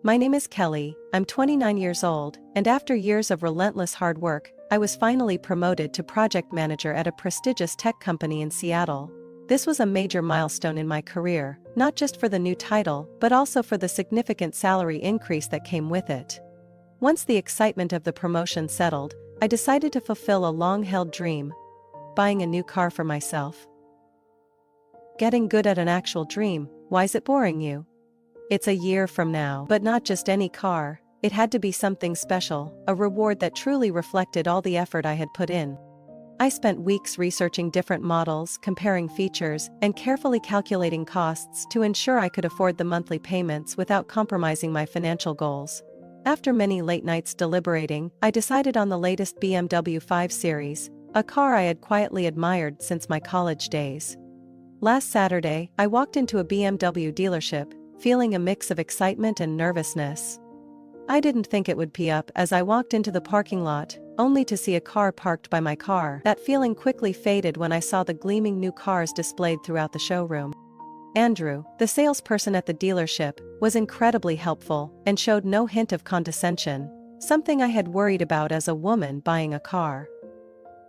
My name is Kelly, I'm 29 years old, and after years of relentless hard work, I was finally promoted to project manager at a prestigious tech company in Seattle. This was a major milestone in my career, not just for the new title, but also for the significant salary increase that came with it. Once the excitement of the promotion settled, I decided to fulfill a long-held dream: buying a new car for myself. Getting good at an actual dream, why's it boring you? It's a year from now, but not just any car. It had to be something special, a reward that truly reflected all the effort I had put in. I spent weeks researching different models, comparing features, and carefully calculating costs to ensure I could afford the monthly payments without compromising my financial goals. After many late nights deliberating, I decided on the latest BMW 5 Series, a car I had quietly admired since my college days. Last Saturday, I walked into a BMW dealership, feeling a mix of excitement and nervousness. I didn't think it would pee up as I walked into the parking lot, only to see a car parked by my car. That feeling quickly faded when I saw the gleaming new cars displayed throughout the showroom. Andrew, the salesperson at the dealership, was incredibly helpful and showed no hint of condescension, something I had worried about as a woman buying a car.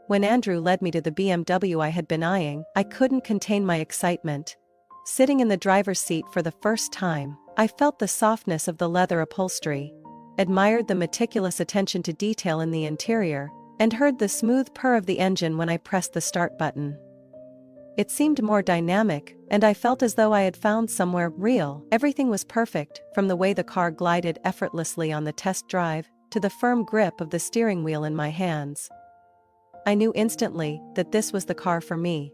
When Andrew led me to the BMW I had been eyeing, I couldn't contain my excitement. Sitting in the driver's seat for the first time, I felt the softness of the leather upholstery, admired the meticulous attention to detail in the interior, and heard the smooth purr of the engine when I pressed the start button. It seemed more dynamic, and I felt as though I had found somewhere real. Everything was perfect, from the way the car glided effortlessly on the test drive, to the firm grip of the steering wheel in my hands. I knew instantly that this was the car for me.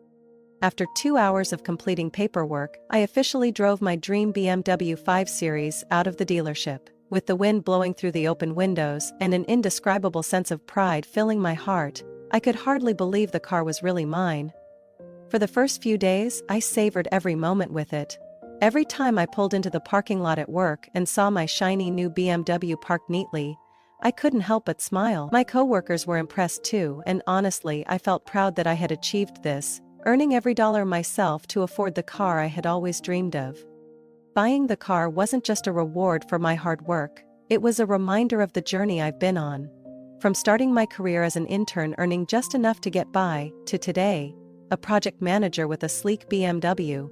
After 2 hours of completing paperwork, I officially drove my dream BMW 5 Series out of the dealership. With the wind blowing through the open windows and an indescribable sense of pride filling my heart, I could hardly believe the car was really mine. For the first few days, I savored every moment with it. Every time I pulled into the parking lot at work and saw my shiny new BMW parked neatly, I couldn't help but smile. My coworkers were impressed too, and honestly, I felt proud that I had achieved this, earning every dollar myself to afford the car I had always dreamed of. Buying the car wasn't just a reward for my hard work, it was a reminder of the journey I've been on. From starting my career as an intern earning just enough to get by, to today, a project manager with a sleek BMW.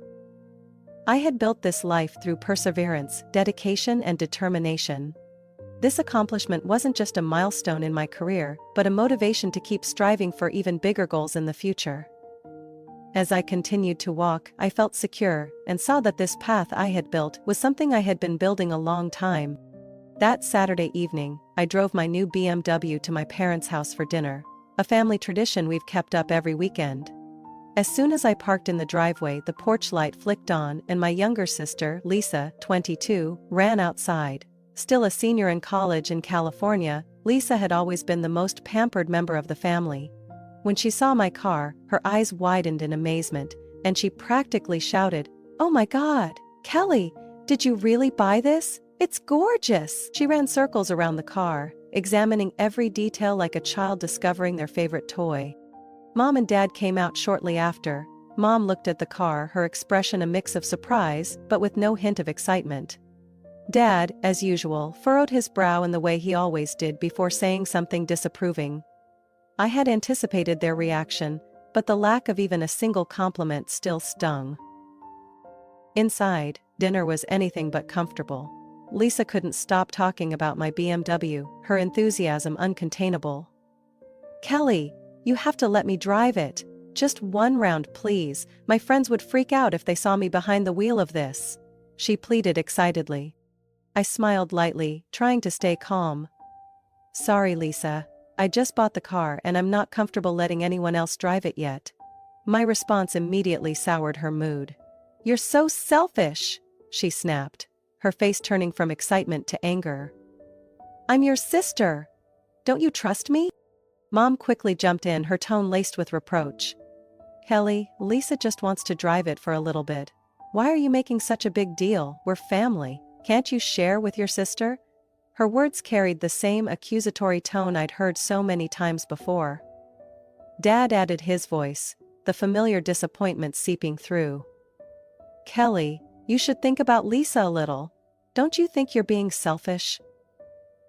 I had built this life through perseverance, dedication, and determination. This accomplishment wasn't just a milestone in my career, but a motivation to keep striving for even bigger goals in the future. As I continued to walk, I felt secure and saw that this path I had built was something I had been building a long time. That Saturday evening, I drove my new BMW to my parents' house for dinner, a family tradition we've kept up every weekend. As soon as I parked in the driveway, the porch light flicked on and my younger sister, Lisa, 22, ran outside. Still a senior in college in California, Lisa had always been the most pampered member of the family. When she saw my car, her eyes widened in amazement, and she practically shouted, "Oh my God, Kelly, did you really buy this? It's gorgeous!" She ran circles around the car, examining every detail like a child discovering their favorite toy. Mom and Dad came out shortly after. Mom looked at the car, her expression a mix of surprise, but with no hint of excitement. Dad, as usual, furrowed his brow in the way he always did before saying something disapproving. I had anticipated their reaction, but the lack of even a single compliment still stung. Inside, dinner was anything but comfortable. Lisa couldn't stop talking about my BMW, her enthusiasm uncontainable. "Kelly, you have to let me drive it. Just one round, please. My friends would freak out if they saw me behind the wheel of this," she pleaded excitedly. I smiled lightly, trying to stay calm. "Sorry, Lisa. I just bought the car and I'm not comfortable letting anyone else drive it yet." My response immediately soured her mood. "You're so selfish," she snapped, her face turning from excitement to anger. "I'm your sister. Don't you trust me?" Mom quickly jumped in, her tone laced with reproach. "Kelly, Lisa just wants to drive it for a little bit. Why are you making such a big deal? We're family. Can't you share with your sister?" Her words carried the same accusatory tone I'd heard so many times before. Dad added his voice, the familiar disappointment seeping through. "Kelly, you should think about Lisa a little. Don't you think you're being selfish?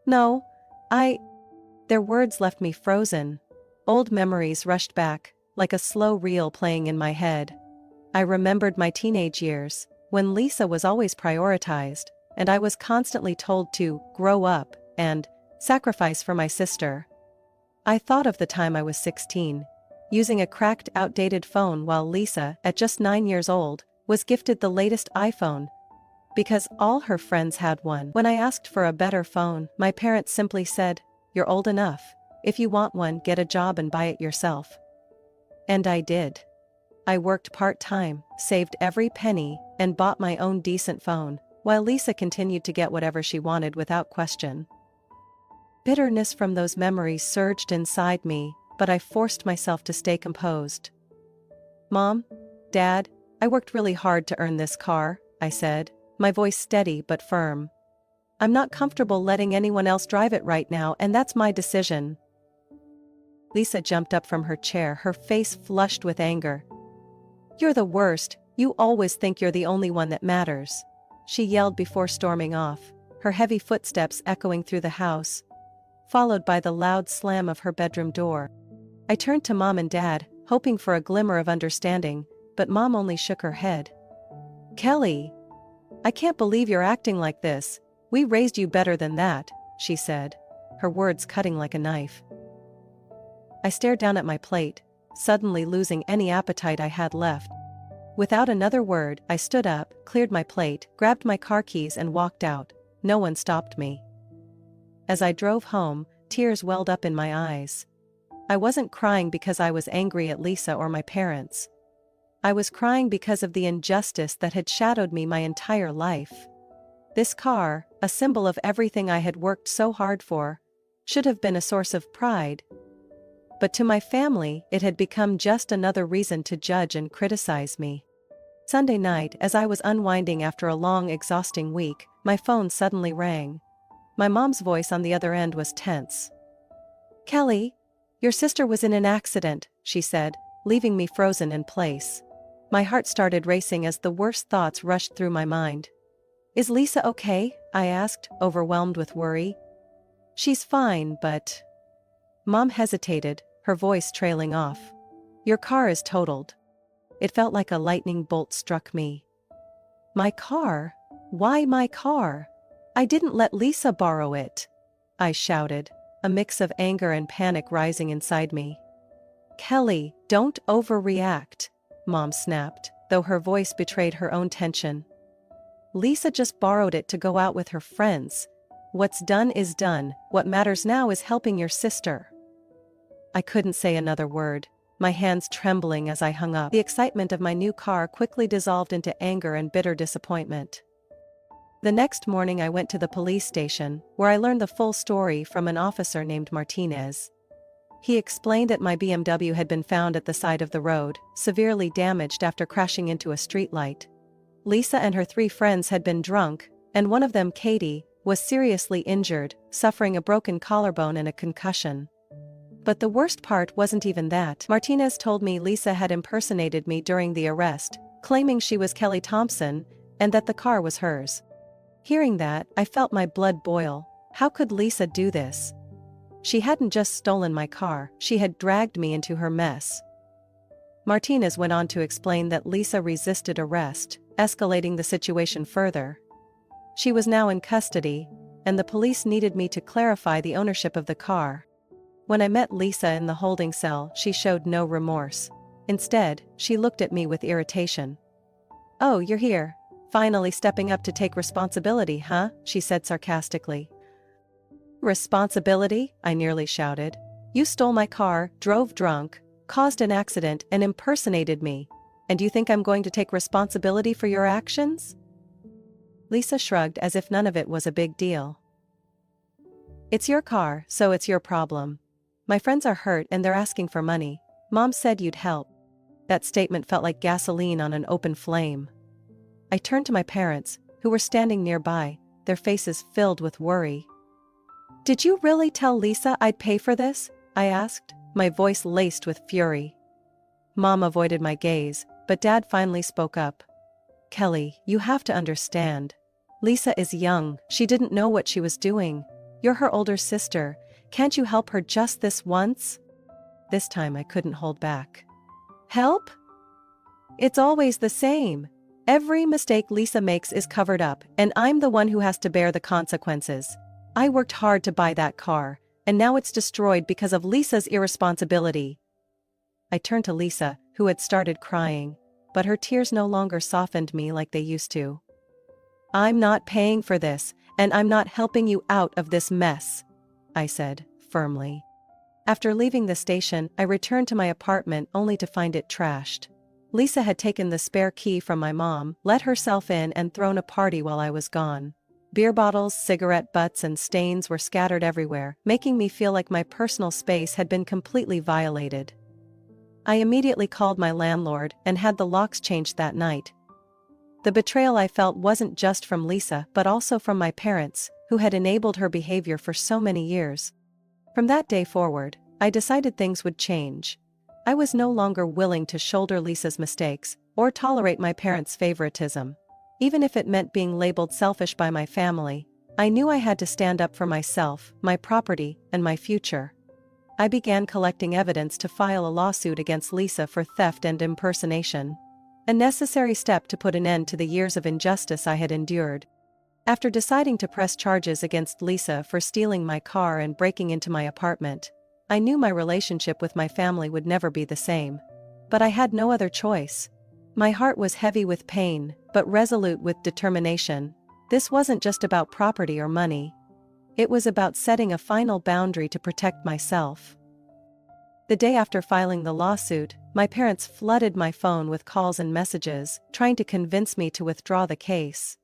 No, I. Their words left me frozen. Old memories rushed back, like a slow reel playing in my head. I remembered my teenage years, when Lisa was always prioritized, and I was constantly told to grow up and sacrifice for my sister. I thought of the time I was 16, using a cracked, outdated phone while Lisa, at just 9 years old, was gifted the latest iPhone because all her friends had one. When I asked for a better phone, my parents simply said, "You're old enough. If you want one, get a job and buy it yourself." And I did. I worked part-time, saved every penny, and bought my own decent phone, while Lisa continued to get whatever she wanted without question. Bitterness from those memories surged inside me, but I forced myself to stay composed. "Mom, Dad, I worked really hard to earn this car," I said, my voice steady but firm. "I'm not comfortable letting anyone else drive it right now, and that's my decision." Lisa jumped up from her chair, her face flushed with anger. "You're the worst, you always think you're the only one that matters," she yelled before storming off, her heavy footsteps echoing through the house, followed by the loud slam of her bedroom door. I turned to Mom and Dad, hoping for a glimmer of understanding, but Mom only shook her head. "Kelly, I can't believe you're acting like this. We raised you better than that," she said, her words cutting like a knife. I stared down at my plate, suddenly losing any appetite I had left. Without another word, I stood up, cleared my plate, grabbed my car keys and walked out. No one stopped me. As I drove home, tears welled up in my eyes. I wasn't crying because I was angry at Lisa or my parents. I was crying because of the injustice that had shadowed me my entire life. This car, a symbol of everything I had worked so hard for, should have been a source of pride. But to my family, it had become just another reason to judge and criticize me. Sunday night, as I was unwinding after a long, exhausting week, my phone suddenly rang. My mom's voice on the other end was tense. "Kelly, your sister was in an accident," she said, leaving me frozen in place. My heart started racing as the worst thoughts rushed through my mind. "Is Lisa okay?" I asked, overwhelmed with worry. "She's fine, but..." Mom hesitated, her voice trailing off. "Your car is totaled." It felt like a lightning bolt struck me. "My car? Why my car? I didn't let Lisa borrow it," I shouted, a mix of anger and panic rising inside me. "Kelly, don't overreact," Mom snapped, though her voice betrayed her own tension. "Lisa just borrowed it to go out with her friends. What's done is done, what matters now is helping your sister." I couldn't say another word, my hands trembling as I hung up. The excitement of my new car quickly dissolved into anger and bitter disappointment. The next morning I went to the police station, where I learned the full story from an officer named Martinez. He explained that my BMW had been found at the side of the road, severely damaged after crashing into a streetlight. Lisa and her 3 friends had been drunk, and one of them, Katie, was seriously injured, suffering a broken collarbone and a concussion. But the worst part wasn't even that. Martinez told me Lisa had impersonated me during the arrest, claiming she was Kelly Thompson, and that the car was hers. Hearing that, I felt my blood boil. How could Lisa do this? She hadn't just stolen my car, she had dragged me into her mess. Martinez went on to explain that Lisa resisted arrest, escalating the situation further. She was now in custody, and the police needed me to clarify the ownership of the car. When I met Lisa in the holding cell, she showed no remorse. Instead, she looked at me with irritation. "Oh, you're here. Finally stepping up to take responsibility, huh?" she said sarcastically. "Responsibility?" I nearly shouted. "You stole my car, drove drunk, caused an accident, and impersonated me. And you think I'm going to take responsibility for your actions?" Lisa shrugged as if none of it was a big deal. "It's your car, so it's your problem. My friends are hurt and they're asking for money. Mom said you'd help." That statement felt like gasoline on an open flame. I turned to my parents, who were standing nearby, their faces filled with worry. "Did you really tell Lisa I'd pay for this?" I asked, my voice laced with fury. Mom avoided my gaze, but Dad finally spoke up. "Kelly, you have to understand. Lisa is young, she didn't know what she was doing. You're her older sister, can't you help her just this once? This time I couldn't hold back. Help? It's always the same. Every mistake Lisa makes is covered up, and I'm the one who has to bear the consequences. I worked hard to buy that car, and now it's destroyed because of Lisa's irresponsibility. I turned to Lisa, who had started crying, but her tears no longer softened me like they used to. I'm not paying for this, and I'm not helping you out of this mess, I said, firmly. After leaving the station, I returned to my apartment only to find it trashed. Lisa had taken the spare key from my mom, let herself in and thrown a party while I was gone. Beer bottles, cigarette butts and stains were scattered everywhere, making me feel like my personal space had been completely violated. I immediately called my landlord and had the locks changed that night. The betrayal I felt wasn't just from Lisa but also from my parents, who had enabled her behavior for so many years. From that day forward, I decided things would change. I was no longer willing to shoulder Lisa's mistakes or tolerate my parents' favoritism. Even if it meant being labeled selfish by my family, I knew I had to stand up for myself, my property, and my future. I began collecting evidence to file a lawsuit against Lisa for theft and impersonation. A necessary step to put an end to the years of injustice I had endured. After deciding to press charges against Lisa for stealing my car and breaking into my apartment, I knew my relationship with my family would never be the same. But I had no other choice. My heart was heavy with pain, but resolute with determination. This wasn't just about property or money. It was about setting a final boundary to protect myself. The day after filing the lawsuit, my parents flooded my phone with calls and messages, trying to convince me to withdraw the case.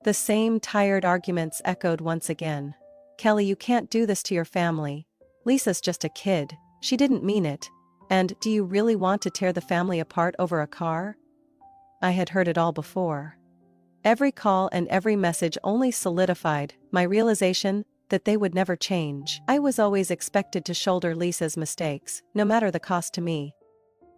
The same tired arguments echoed once again. Kelly, you can't do this to your family. Lisa's just a kid, she didn't mean it. And do you really want to tear the family apart over a car? I had heard it all before. Every call and every message only solidified my realization that they would never change. I was always expected to shoulder Lisa's mistakes, no matter the cost to me.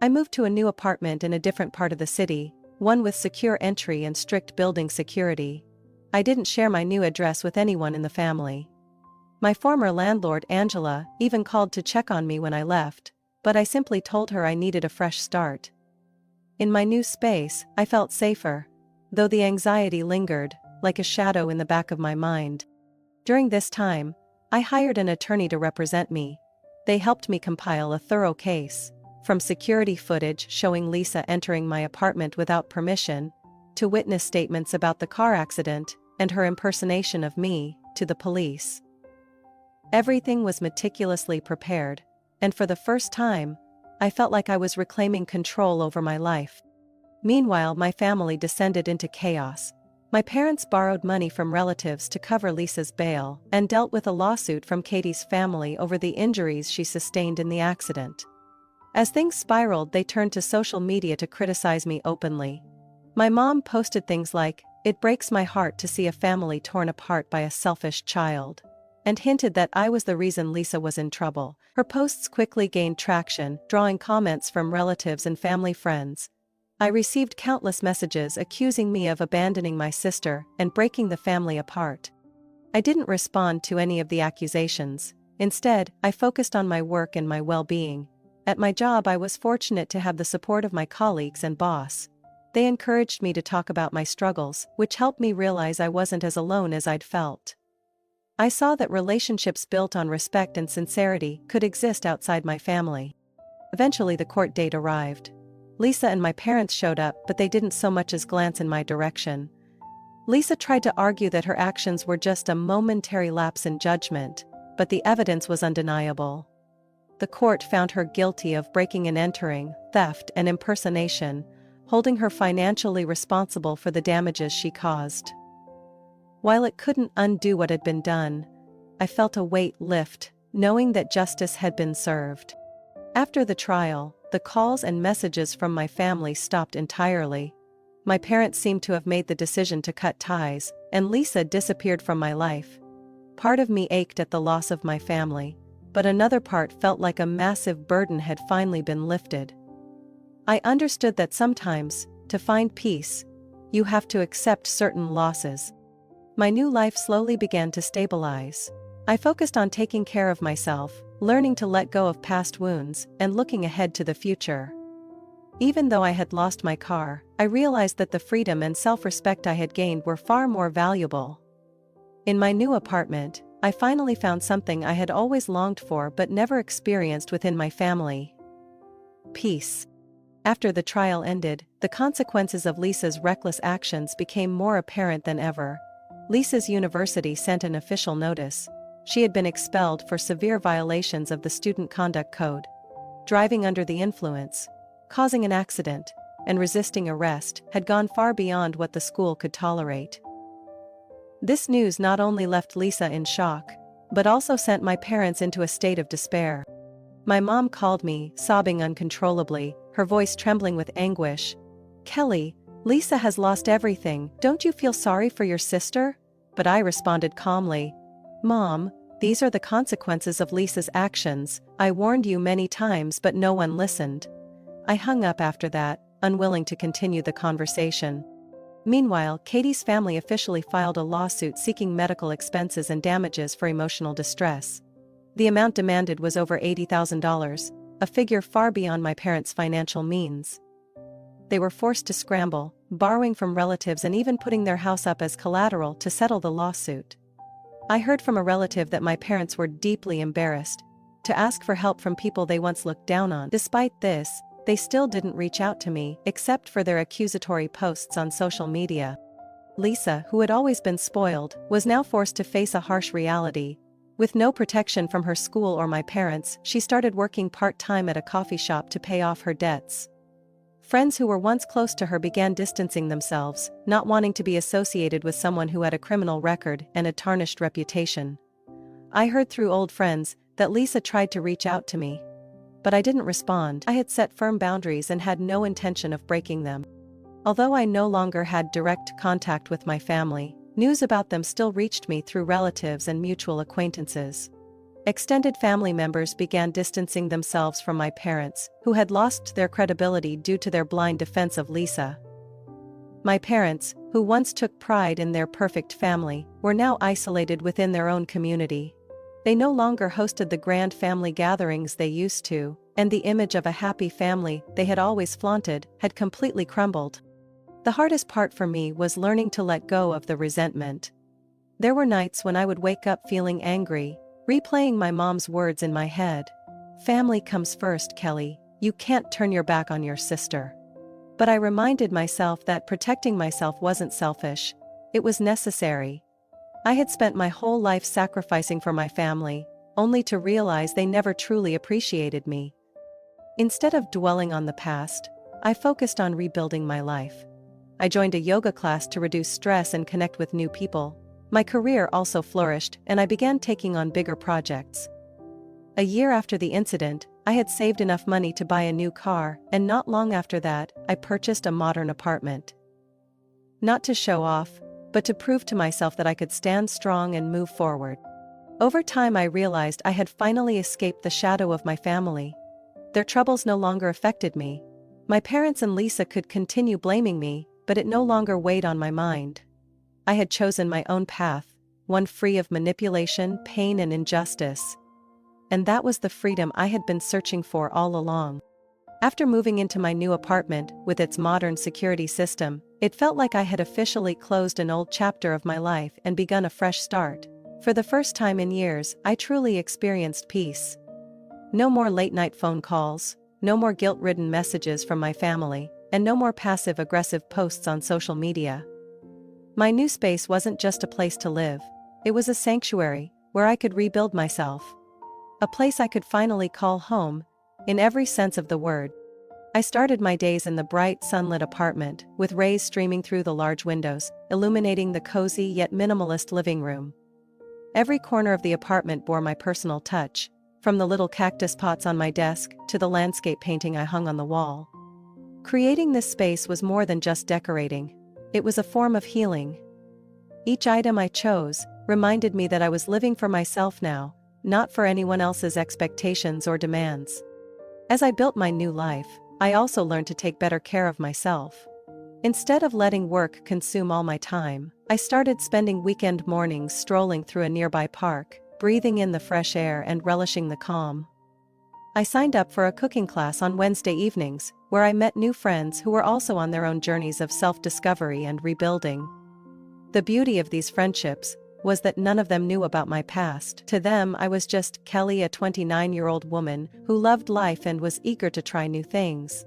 I moved to a new apartment in a different part of the city, one with secure entry and strict building security. I didn't share my new address with anyone in the family. My former landlord, Angela, even called to check on me when I left, but I simply told her I needed a fresh start. In my new space, I felt safer, though the anxiety lingered, like a shadow in the back of my mind. During this time, I hired an attorney to represent me. They helped me compile a thorough case, from security footage showing Lisa entering my apartment without permission, to witness statements about the car accident and her impersonation of me, to the police. Everything was meticulously prepared, and for the first time, I felt like I was reclaiming control over my life. Meanwhile, my family descended into chaos. My parents borrowed money from relatives to cover Lisa's bail and dealt with a lawsuit from Katie's family over the injuries she sustained in the accident. As things spiraled, they turned to social media to criticize me openly. My mom posted things like, "It breaks my heart to see a family torn apart by a selfish child," and hinted that I was the reason Lisa was in trouble. Her posts quickly gained traction, drawing comments from relatives and family friends. I received countless messages accusing me of abandoning my sister and breaking the family apart. I didn't respond to any of the accusations. Instead, I focused on my work and my well-being. At my job, I was fortunate to have the support of my colleagues and boss. They encouraged me to talk about my struggles, which helped me realize I wasn't as alone as I'd felt. I saw that relationships built on respect and sincerity could exist outside my family. Eventually, the court date arrived. Lisa and my parents showed up, but they didn't so much as glance in my direction. Lisa tried to argue that her actions were just a momentary lapse in judgment, but the evidence was undeniable. The court found her guilty of breaking and entering, theft, and impersonation, holding her financially responsible for the damages she caused. While it couldn't undo what had been done, I felt a weight lift, knowing that justice had been served. After the trial, the calls and messages from my family stopped entirely. My parents seemed to have made the decision to cut ties, and Lisa disappeared from my life. Part of me ached at the loss of my family, but another part felt like a massive burden had finally been lifted. I understood that sometimes, to find peace, you have to accept certain losses. My new life slowly began to stabilize. I focused on taking care of myself, learning to let go of past wounds, and looking ahead to the future. Even though I had lost my car, I realized that the freedom and self-respect I had gained were far more valuable. In my new apartment, I finally found something I had always longed for but never experienced within my family: peace. After the trial ended, the consequences of Lisa's reckless actions became more apparent than ever. Lisa's university sent an official notice. She had been expelled for severe violations of the Student Conduct Code. Driving under the influence, causing an accident, and resisting arrest had gone far beyond what the school could tolerate. This news not only left Lisa in shock, but also sent my parents into a state of despair. My mom called me, sobbing uncontrollably, her voice trembling with anguish. "Kelly, Lisa has lost everything. Don't you feel sorry for your sister?" But I responded calmly, "Mom, these are the consequences of Lisa's actions. I warned you many times but no one listened." I hung up after that, unwilling to continue the conversation. Meanwhile, Katie's family officially filed a lawsuit seeking medical expenses and damages for emotional distress. The amount demanded was over $80,000, a figure far beyond my parents' financial means. They were forced to scramble, borrowing from relatives and even putting their house up as collateral to settle the lawsuit. I heard from a relative that my parents were deeply embarrassed to ask for help from people they once looked down on. Despite this, they still didn't reach out to me, except for their accusatory posts on social media. Lisa, who had always been spoiled, was now forced to face a harsh reality. With no protection from her school or my parents, she started working part-time at a coffee shop to pay off her debts. Friends who were once close to her began distancing themselves, not wanting to be associated with someone who had a criminal record and a tarnished reputation. I heard through old friends that Lisa tried to reach out to me, but I didn't respond. I had set firm boundaries and had no intention of breaking them. Although I no longer had direct contact with my family, news about them still reached me through relatives and mutual acquaintances. Extended family members began distancing themselves from my parents, who had lost their credibility due to their blind defense of Lisa. My parents, who once took pride in their perfect family, were now isolated within their own community. They no longer hosted the grand family gatherings they used to, and the image of a happy family they had always flaunted had completely crumbled. The hardest part for me was learning to let go of the resentment. There were nights when I would wake up feeling angry, replaying my mom's words in my head. "Family comes first, Kelly. You can't turn your back on your sister." But I reminded myself that protecting myself wasn't selfish. It was necessary. I had spent my whole life sacrificing for my family, only to realize they never truly appreciated me. Instead of dwelling on the past, I focused on rebuilding my life. I joined a yoga class to reduce stress and connect with new people. My career also flourished, and I began taking on bigger projects. A year after the incident, I had saved enough money to buy a new car, and not long after that, I purchased a modern apartment. Not to show off, but to prove to myself that I could stand strong and move forward. Over time I realized I had finally escaped the shadow of my family. Their troubles no longer affected me. My parents and Lisa could continue blaming me, but it no longer weighed on my mind. I had chosen my own path, one free of manipulation, pain, and injustice. And that was the freedom I had been searching for all along. After moving into my new apartment, with its modern security system, it felt like I had officially closed an old chapter of my life and begun a fresh start. For the first time in years, I truly experienced peace. No more late-night phone calls, no more guilt-ridden messages from my family, and no more passive-aggressive posts on social media. My new space wasn't just a place to live, it was a sanctuary, where I could rebuild myself. A place I could finally call home, in every sense of the word. I started my days in the bright, sunlit apartment, with rays streaming through the large windows, illuminating the cozy yet minimalist living room. Every corner of the apartment bore my personal touch, from the little cactus pots on my desk to the landscape painting I hung on the wall. Creating this space was more than just decorating. It was a form of healing. Each item I chose reminded me that I was living for myself now, not for anyone else's expectations or demands. As I built my new life, I also learned to take better care of myself. Instead of letting work consume all my time, I started spending weekend mornings strolling through a nearby park, breathing in the fresh air and relishing the calm. I signed up for a cooking class on Wednesday evenings, where I met new friends who were also on their own journeys of self-discovery and rebuilding. The beauty of these friendships was that none of them knew about my past. To them, I was just Kelly, a 29-year-old woman who loved life and was eager to try new things.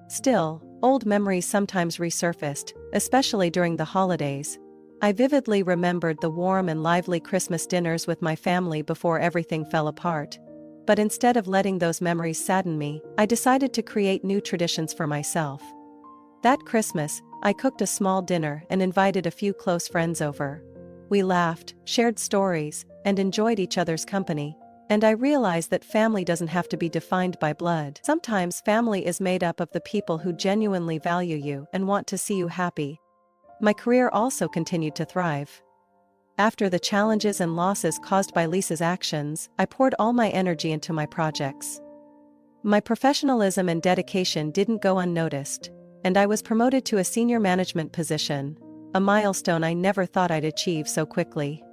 Still, old memories sometimes resurfaced, especially during the holidays. I vividly remembered the warm and lively Christmas dinners with my family before everything fell apart. But instead of letting those memories sadden me, I decided to create new traditions for myself. That Christmas, I cooked a small dinner and invited a few close friends over. We laughed, shared stories, and enjoyed each other's company. And I realized that family doesn't have to be defined by blood. Sometimes family is made up of the people who genuinely value you and want to see you happy. My career also continued to thrive. After the challenges and losses caused by Lisa's actions, I poured all my energy into my projects. My professionalism and dedication didn't go unnoticed, and I was promoted to a senior management position, a milestone I never thought I'd achieve so quickly.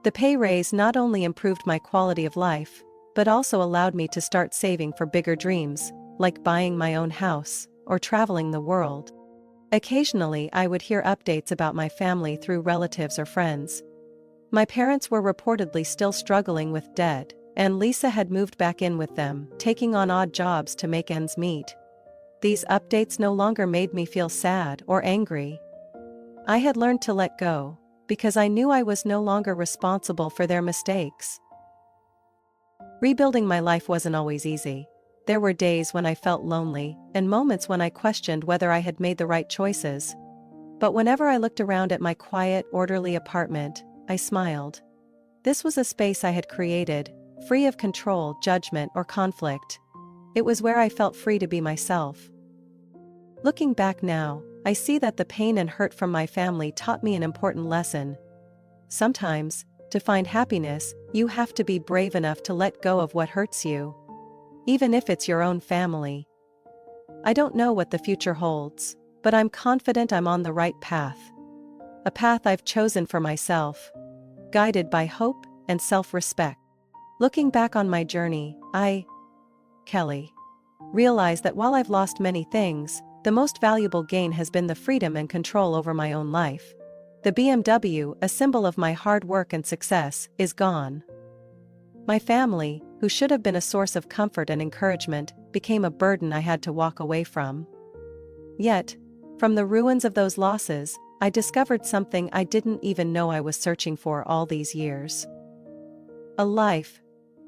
The pay raise not only improved my quality of life, but also allowed me to start saving for bigger dreams, like buying my own house or traveling the world. Occasionally, I would hear updates about my family through relatives or friends. My parents were reportedly still struggling with debt, and Lisa had moved back in with them, taking on odd jobs to make ends meet. These updates no longer made me feel sad or angry. I had learned to let go, because I knew I was no longer responsible for their mistakes. Rebuilding my life wasn't always easy. There were days when I felt lonely, and moments when I questioned whether I had made the right choices. But whenever I looked around at my quiet, orderly apartment, I smiled. This was a space I had created, free of control, judgment, or conflict. It was where I felt free to be myself. Looking back now, I see that the pain and hurt from my family taught me an important lesson. Sometimes, to find happiness, you have to be brave enough to let go of what hurts you, even if it's your own family. I don't know what the future holds, but I'm confident I'm on the right path. A path I've chosen for myself, guided by hope and self-respect. Looking back on my journey, Kelly, realize that while I've lost many things, the most valuable gain has been the freedom and control over my own life. The BMW, a symbol of my hard work and success, is gone. My family, who should have been a source of comfort and encouragement, became a burden I had to walk away from. Yet, from the ruins of those losses, I discovered something I didn't even know I was searching for all these years. A life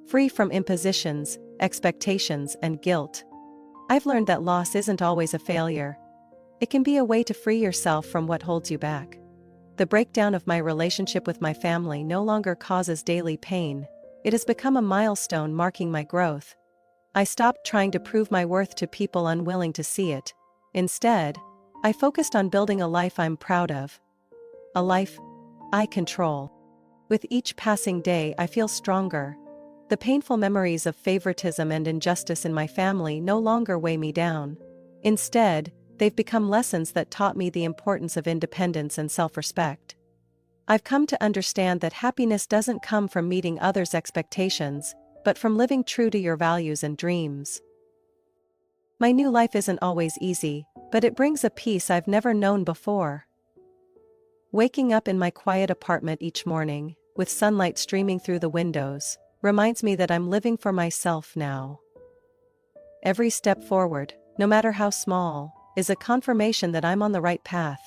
free from impositions, expectations, and guilt. I've learned that loss isn't always a failure. It can be a way to free yourself from what holds you back. The breakdown of my relationship with my family no longer causes daily pain. It has become a milestone marking my growth. I stopped trying to prove my worth to people unwilling to see it. Instead, I focused on building a life I'm proud of. A life I control. With each passing day, I feel stronger. The painful memories of favoritism and injustice in my family no longer weigh me down. Instead, they've become lessons that taught me the importance of independence and self-respect. I've come to understand that happiness doesn't come from meeting others' expectations, but from living true to your values and dreams. My new life isn't always easy, but it brings a peace I've never known before. Waking up in my quiet apartment each morning, with sunlight streaming through the windows, reminds me that I'm living for myself now. Every step forward, no matter how small, is a confirmation that I'm on the right path.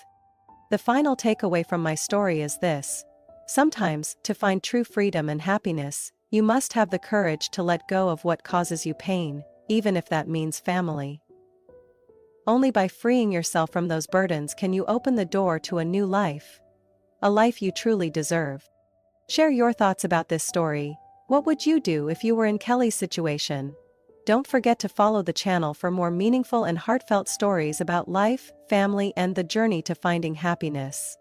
The final takeaway from my story is this: sometimes, to find true freedom and happiness, you must have the courage to let go of what causes you pain, even if that means family. Only by freeing yourself from those burdens can you open the door to a new life. A life you truly deserve. Share your thoughts about this story. What would you do if you were in Kelly's situation? Don't forget to follow the channel for more meaningful and heartfelt stories about life, family, and the journey to finding happiness.